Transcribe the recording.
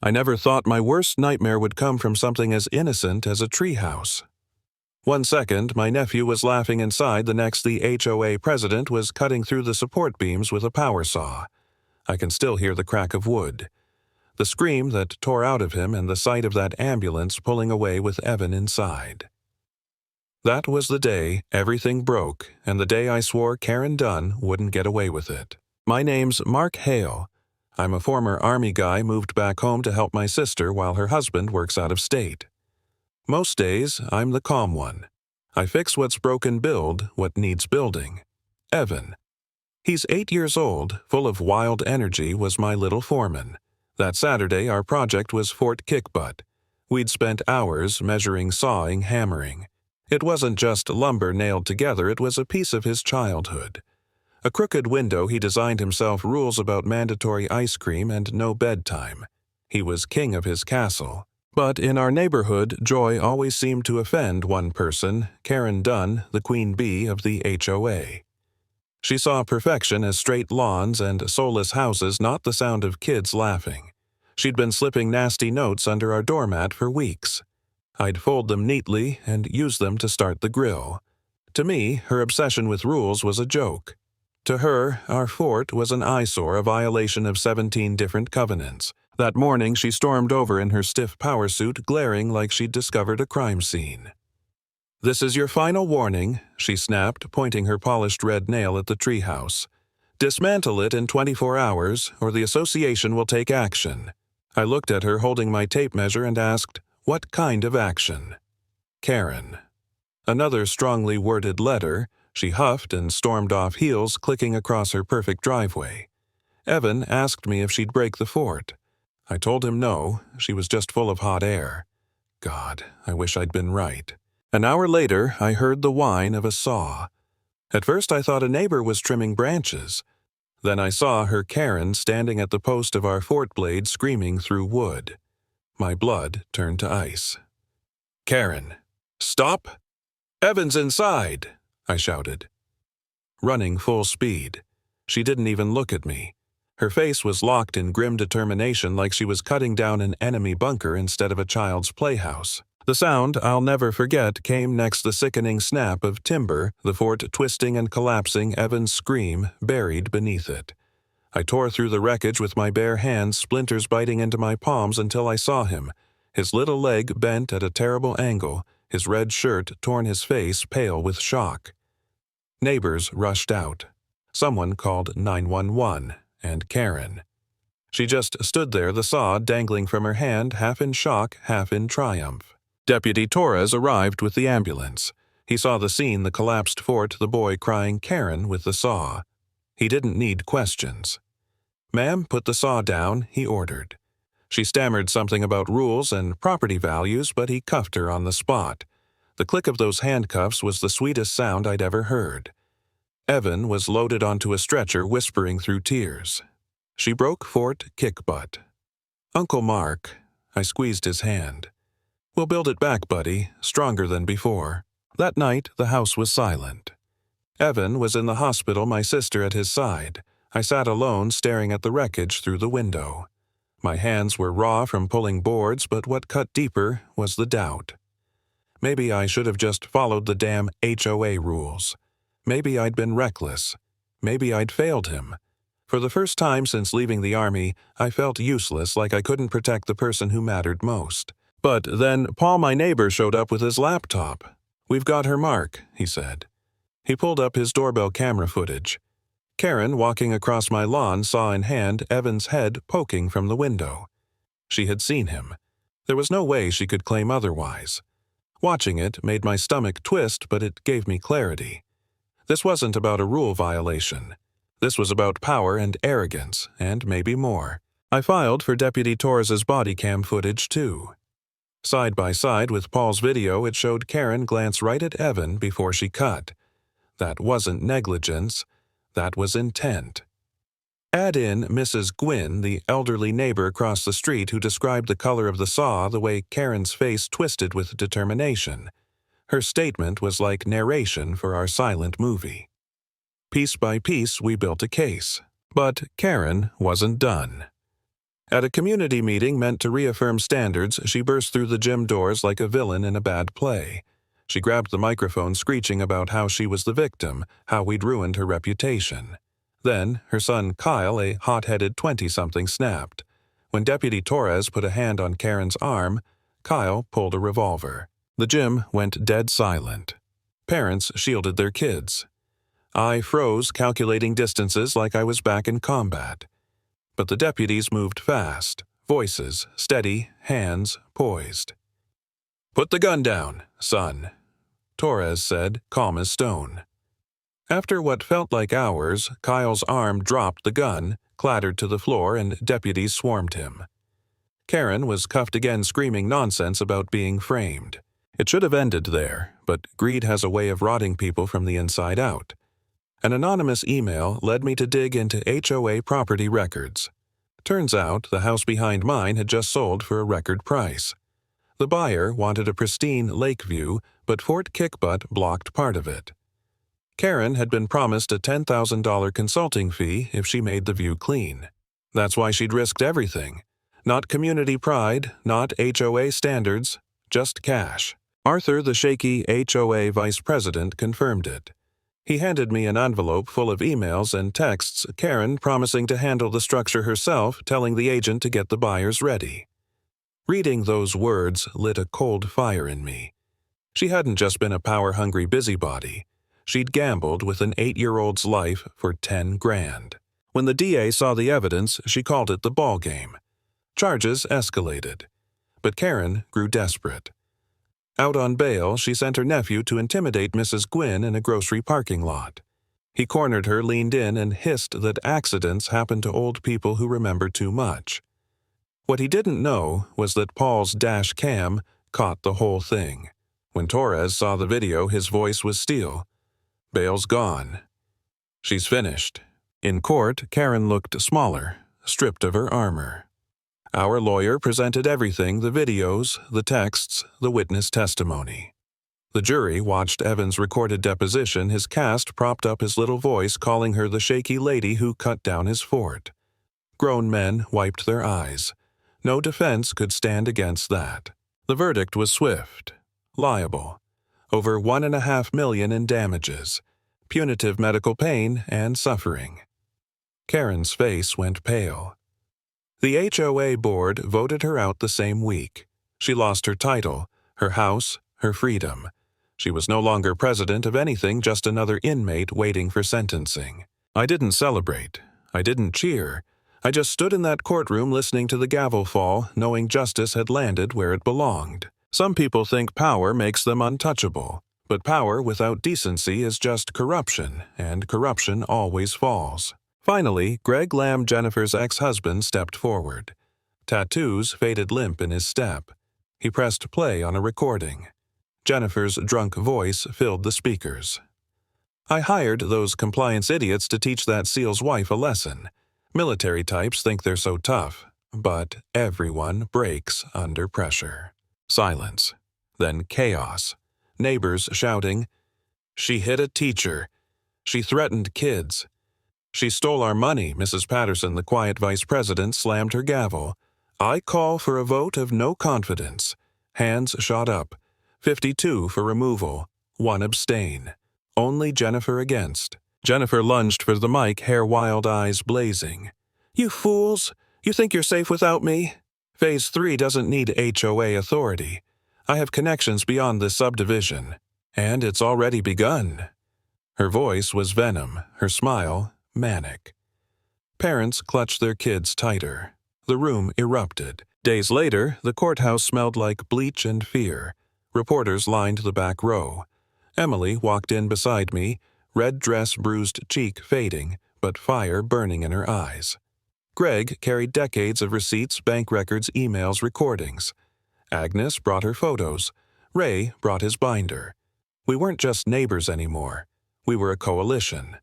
I never thought my worst nightmare would come from something as innocent as a treehouse. One second, my nephew was laughing inside, the next the HOA president was cutting through the support beams with a power saw. I can still hear the crack of wood, the scream that tore out of him, and the sight of that ambulance pulling away with Evan inside. That was the day everything broke, and the day I swore Karen Dunn wouldn't get away with it. My name's Mark Hale. I'm a former Army guy moved back home to help my sister while her husband works out of state. Most days, I'm the calm one. I fix what's broken, build what needs building. Evan. He's 8 years old, full of wild energy, was my little foreman. That Saturday, our project was Fort Kickbutt. We'd spent hours measuring, sawing, hammering. It wasn't just lumber nailed together, it was a piece of his childhood. A crooked window, he designed himself rules about mandatory ice cream and no bedtime. He was king of his castle. But in our neighborhood, joy always seemed to offend one person, Karen Dunn, the queen bee of the HOA. She saw perfection as straight lawns and soulless houses, not the sound of kids laughing. She'd been slipping nasty notes under our doormat for weeks. I'd fold them neatly and use them to start the grill. To me, her obsession with rules was a joke. To her, our fort was an eyesore, a violation of 17 different covenants. That morning, she stormed over in her stiff power suit, glaring like she'd discovered a crime scene. "This is your final warning," she snapped, pointing her polished red nail at the treehouse. "Dismantle it in 24 hours, or the association will take action." I looked at her holding my tape measure and asked, "What kind of action?" Karen. Another strongly worded letter. She huffed and stormed off, heels clicking across her perfect driveway. Evan asked me if she'd break the fort. I told him no, she was just full of hot air. God, I wish I'd been right. An hour later, I heard the whine of a saw. At first I thought a neighbor was trimming branches. Then I saw her Karen standing at the post of our fort blade, screaming through wood. My blood turned to ice. "Karen, stop! Evan's inside!" I shouted. Running full speed. She didn't even look at me. Her face was locked in grim determination, like she was cutting down an enemy bunker instead of a child's playhouse. The sound I'll never forget came next the sickening snap of timber, the fort twisting and collapsing, Evan's scream buried beneath it. I tore through the wreckage with my bare hands, splinters biting into my palms, until I saw him, his little leg bent at a terrible angle, his red shirt torn, his face pale with shock. Neighbors rushed out. Someone called 911, and Karen. She just stood there, the saw dangling from her hand, half in shock, half in triumph. Deputy Torres arrived with the ambulance. He saw the scene, the collapsed fort, the boy crying Karen with the saw. He didn't need questions. "Ma'am, put the saw down," he ordered. She stammered something about rules and property values, but he cuffed her on the spot. The click of those handcuffs was the sweetest sound I'd ever heard. Evan was loaded onto a stretcher, whispering through tears. She broke Fort Kickbutt. "Uncle Mark," I squeezed his hand. "We'll build it back, buddy, stronger than before." That night, the house was silent. Evan was in the hospital, my sister at his side. I sat alone, staring at the wreckage through the window. My hands were raw from pulling boards, but what cut deeper was the doubt. Maybe I should have just followed the damn HOA rules. Maybe I'd been reckless. Maybe I'd failed him. For the first time since leaving the Army, I felt useless, like I couldn't protect the person who mattered most. But then Paul, my neighbor, showed up with his laptop. "We've got her mark," he said. He pulled up his doorbell camera footage. Karen, walking across my lawn, saw in hand Evan's head poking from the window. She had seen him. There was no way she could claim otherwise. Watching it made my stomach twist, but it gave me clarity. This wasn't about a rule violation. This was about power and arrogance, and maybe more. I filed for Deputy Torres's body cam footage, too. Side by side with Paul's video, it showed Karen glance right at Evan before she cut. That wasn't negligence. That was intent. Add in Mrs. Gwynn, the elderly neighbor across the street who described the color of the saw, the way Karen's face twisted with determination. Her statement was like narration for our silent movie. Piece by piece, we built a case. But Karen wasn't done. At a community meeting meant to reaffirm standards, she burst through the gym doors like a villain in a bad play. She grabbed the microphone, screeching about how she was the victim, how we'd ruined her reputation. Then, her son Kyle, a hot-headed 20-something, snapped. When Deputy Torres put a hand on Karen's arm, Kyle pulled a revolver. The gym went dead silent. Parents shielded their kids. I froze, calculating distances like I was back in combat. But the deputies moved fast, voices steady, hands poised. "Put the gun down, son," Torres said, calm as stone. After what felt like hours, Kyle's arm dropped the gun, clattered to the floor, and deputies swarmed him. Karen was cuffed again, screaming nonsense about being framed. It should have ended there, but greed has a way of rotting people from the inside out. An anonymous email led me to dig into HOA property records. Turns out the house behind mine had just sold for a record price. The buyer wanted a pristine lake view, but Fort Kickbutt blocked part of it. Karen had been promised a $10,000 consulting fee if she made the view clean. That's why she'd risked everything. Not community pride, not HOA standards, just cash. Arthur, the shaky HOA vice president, confirmed it. He handed me an envelope full of emails and texts, Karen promising to handle the structure herself, telling the agent to get the buyers ready. Reading those words lit a cold fire in me. She hadn't just been a power-hungry busybody. She'd gambled with an 8-year-old's life for $10,000. When the DA saw the evidence, she called it the ball game. Charges escalated. But Karen grew desperate. Out on bail, she sent her nephew to intimidate Mrs. Gwynn in a grocery parking lot. He cornered her, leaned in, and hissed that accidents happen to old people who remember too much. What he didn't know was that Paul's dash cam caught the whole thing. When Torres saw the video, his voice was steel. "Bail's gone. She's finished." In court, Karen looked smaller, stripped of her armor. Our lawyer presented everything, the videos, the texts, the witness testimony. The jury watched Evan's recorded deposition, his cast propped up his little voice calling her the shaky lady who cut down his fort. Grown men wiped their eyes. No defense could stand against that. The verdict was swift. Liable. Over $1.5 million in damages. Punitive medical pain and suffering. Karen's face went pale. The HOA board voted her out the same week. She lost her title, her house, her freedom. She was no longer president of anything, just another inmate waiting for sentencing. I didn't celebrate. I didn't cheer. I just stood in that courtroom listening to the gavel fall, knowing justice had landed where it belonged. Some people think power makes them untouchable, but power without decency is just corruption, and corruption always falls. Finally, Greg Lamb, Jennifer's ex-husband, stepped forward. Tattoos faded limp in his step. He pressed play on a recording. Jennifer's drunk voice filled the speakers. "I hired those compliance idiots to teach that SEAL's wife a lesson. Military types think they're so tough, but everyone breaks under pressure." Silence. Then chaos. Neighbors shouting, "She hit a teacher. She threatened kids. She stole our money." Mrs. Patterson, the quiet vice president, slammed her gavel. "I call for a vote of no confidence." Hands shot up. 52 for removal. 1 abstain. Only Jennifer against. Jennifer lunged for the mic, hair wild, eyes blazing. "You fools! You think you're safe without me? Phase 3 doesn't need HOA authority. I have connections beyond this subdivision. And it's already begun." Her voice was venom, her smile manic. Parents clutched their kids tighter. The room erupted. Days later, the courthouse smelled like bleach and fear. Reporters lined the back row. Emily walked in beside me, red dress, bruised cheek fading, but fire burning in her eyes. Greg carried decades of receipts, bank records, emails, recordings. Agnes brought her photos. Ray brought his binder. We weren't just neighbors anymore. We were a coalition.